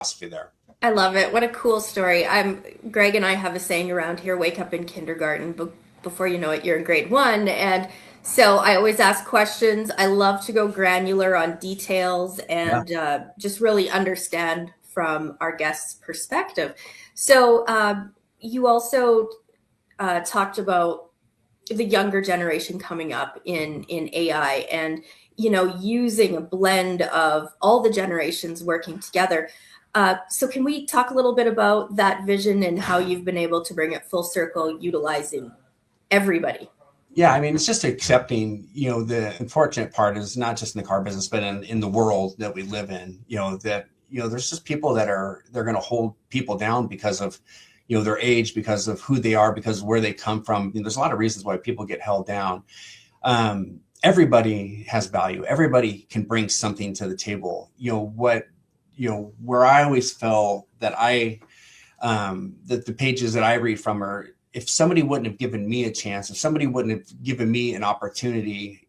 philosophy there. I love it. What a cool story. Greg and I have a saying around here, wake up in kindergarten, but before you know it, you're in grade one. And so I always ask questions. I love to go granular on details Yeah. and just really understand from our guest's perspective. So you also talked about the younger generation coming up in AI and using a blend of all the generations working together. So can we talk a little bit about that vision and how you've been able to bring it full circle, utilizing everybody? Yeah, I mean, it's just accepting, the unfortunate part is not just in the car business, but in the world that we live in, that, there's just people they're going to hold people down because of, their age, because of who they are, because of where they come from. There's a lot of reasons why people get held down. Everybody has value. Everybody can bring something to the table. Where I always felt that that the pages that I read from are, if somebody wouldn't have given me a chance, if somebody wouldn't have given me an opportunity,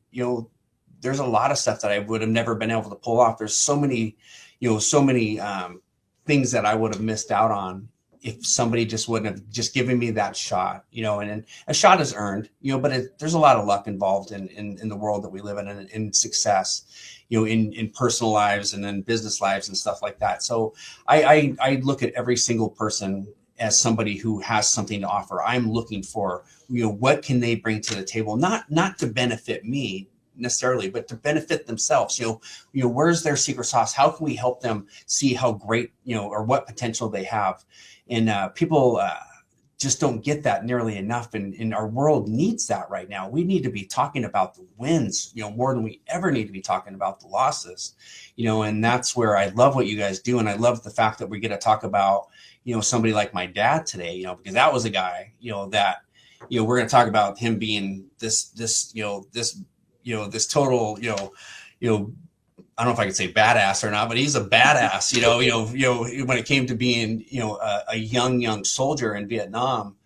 there's a lot of stuff that I would have never been able to pull off. There's so many things that I would have missed out on if somebody just wouldn't have just given me that shot, and a shot is earned, but there's a lot of luck involved in the world that we live in, in success, in personal lives and in business lives and stuff like that. So I look at every single person as somebody who has something to offer. I'm looking for, what can they bring to the table? Not to benefit me necessarily, but to benefit themselves. Where's their secret sauce? How can we help them see how great, or what potential they have? And people just don't get that nearly enough. And our world needs that right now. We need to be talking about the wins, more than we ever need to be talking about the losses, and that's where I love what you guys do. And I love the fact that we get to talk about, somebody like my dad today, because that was a guy, that, we're going to talk about him being this total, I don't know if I could say badass or not, but he's a badass, when it came to being, a young soldier in Vietnam,